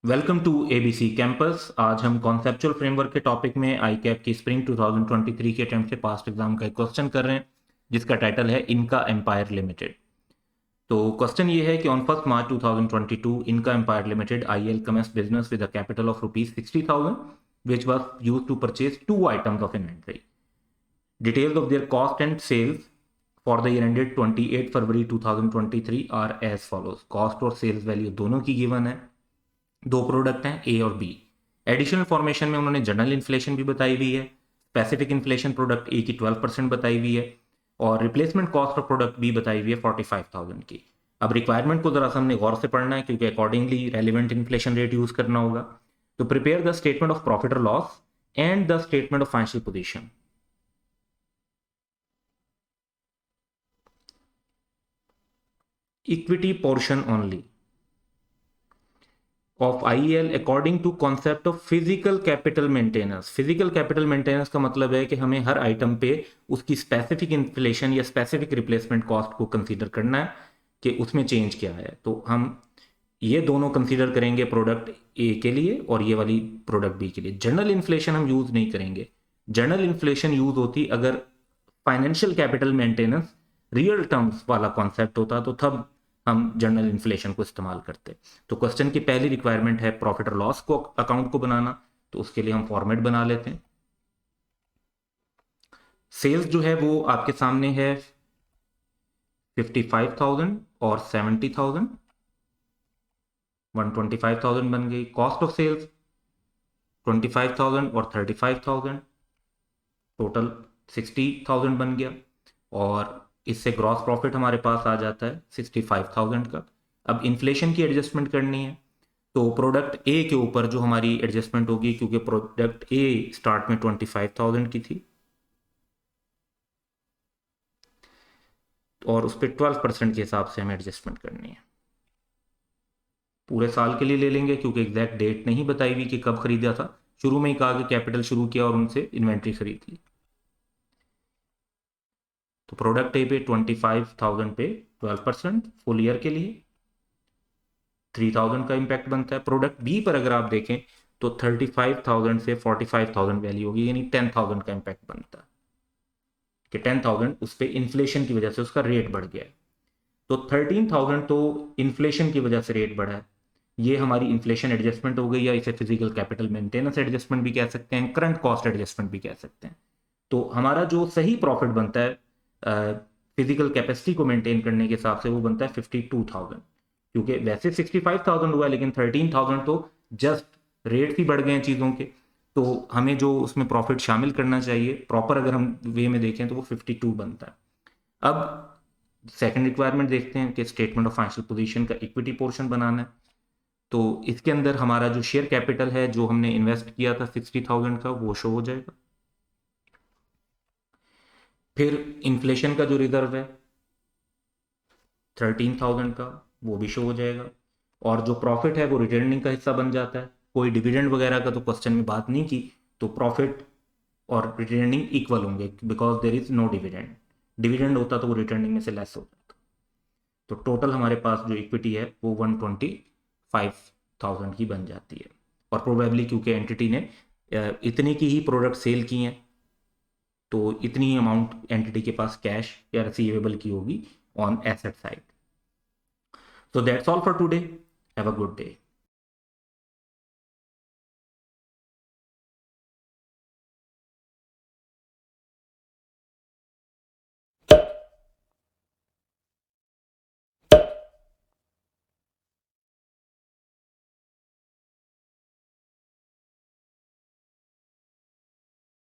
Welcome to ABC campus. आज हम conceptual framework के टॉपिक में आई कैप की स्प्रिंग 2023 के अटेम्प्ट से पास्ट एग्जाम का एक क्वेश्चन कर रहे हैं, जिसका टाइटल है इनका एम्पायर लिमिटेड। तो क्वेश्चन ये है कि ऑन 1 मार्च 2022 इनका Empire Limited IL commences business with a capital of ₹60,000 which was used to purchase two items of inventory. Details of their cost and sales for the year ended 28 February 2023 are as follows. Cost और sales value दोनों की given है। दो product हैं ए और B. Additional formation में उन्होंने general inflation भी बताई हुई है, स्पेसिफिक इन्फ्लेशन प्रोडक्ट ए की 12% बताई हुई है, और रिप्लेसमेंट कॉस्ट ऑफ प्रोडक्ट बी बताई हुई है 45,000 की। अब रिक्वायरमेंट को जरा सा हमने गौर से पढ़ना है, क्योंकि accordingly relevant inflation rate use करना होगा। तो prepare the statement of profit और loss and the statement of financial position. Equity portion only of IL according to concept of physical capital maintenance. Physical capital maintenance का मतलब है कि हमें हर आइटम पे उसकी स्पेसिफिक इन्फ्लेशन या स्पेसिफिक रिप्लेसमेंट कॉस्ट को कंसीडर करना है कि उसमें चेंज क्या है। तो हम ये दोनों कंसीडर करेंगे प्रोडक्ट ए के लिए और ये वाली प्रोडक्ट बी के लिए। जनरल इन्फ्लेशन हम यूज नहीं करेंगे। जनरल इन्फ्लेशन यूज होती अगर financial capital maintenance real terms वाला कॉन्सेप्ट होता, तो तब हम जनरल इन्फ्लेशन को इस्तेमाल करते। तो क्वेश्चन की पहली रिक्वायरमेंट है प्रॉफिट और लॉस को अकाउंट को बनाना, तो उसके लिए हम फॉर्मेट बना लेते हैं। सेल्स जो है वो आपके सामने है 55,000 और 70,000, 125,000 बन गई। कॉस्ट ऑफ सेल्स 25,000 और 35,000, टोटल 60,000 बन गया। और इससे ग्रॉस प्रॉफिट हमारे पास आ जाता है 65,000 का। अब इन्फ्लेशन की एडजस्टमेंट करनी है, तो प्रोडक्ट ए के ऊपर जो हमारी एडजस्टमेंट होगी, क्योंकि प्रोडक्ट ए स्टार्ट में 25,000 की थी और उस पर 12% के हिसाब से हमें एडजस्टमेंट करनी है। पूरे साल के लिए ले लेंगे, क्योंकि एग्जैक्ट डेट नहीं बताई हुई कि कब खरीदा था। शुरू में ही कहा कि कैपिटल शुरू किया और उनसे इन्वेंट्री खरीद ली। तो प्रोडक्ट ए पे 25,000 पे 12% फुल ईयर के लिए 3,000 का इम्पैक्ट बनता है। प्रोडक्ट बी पर अगर आप देखें तो 35,000 से 45,000 वैल्यू होगी, यानी 10,000 का इम्पैक्ट बनता है कि 10,000 उस पर इन्फ्लेशन की वजह से उसका रेट बढ़ गया है। तो 13,000 तो इन्फ्लेशन की वजह से रेट बढ़ा है। ये हमारी इन्फ्लेशन एडजस्टमेंट हो गई, या इसे फिजिकल कैपिटल मेंटेनेंस एडजस्टमेंट भी कह सकते हैं, करंट कॉस्ट एडजस्टमेंट भी कह सकते हैं। तो हमारा जो सही प्रॉफिट बनता है फिजिकल कैपेसिटी को मेंटेन करने के हिसाब से, वो बनता है 52,000। क्योंकि वैसे 65,000 हुआ है, लेकिन 13,000 तो जस्ट रेट ही बढ़ गए हैं चीज़ों के। तो हमें जो उसमें प्रॉफिट शामिल करना चाहिए प्रॉपर, अगर हम वे में देखें, तो वो 52 बनता है। अब सेकंड रिक्वायरमेंट देखते हैं कि स्टेटमेंट ऑफ फाइनेंशियल पोजीशन का इक्विटी पोर्शन बनाना है। तो इसके अंदर हमारा जो शेयर कैपिटल है जो हमने इन्वेस्ट किया था 60,000 का, वो शो हो जाएगा। फिर इन्फ्लेशन का जो रिजर्व है 13,000 का, वो भी शो हो जाएगा। और जो प्रॉफिट है वो रिटर्निंग का हिस्सा बन जाता है। कोई डिविडेंड वगैरह का तो क्वेश्चन में बात नहीं की, तो प्रॉफिट और रिटर्निंग इक्वल होंगे, because there is no dividend. Dividend होता तो वो रिटर्निंग में से लेस होता। तो टोटल हमारे पास जो इक्विटी है वो 125,000 की बन जाती है। और प्रोबेबली क्योंकि एंटिटी ने इतनी की ही प्रोडक्ट सेल की हैं, तो इतनी अमाउंट एंटिटी के पास कैश या रिसीवेबल की होगी on asset side. So that's all for today. Have a good day.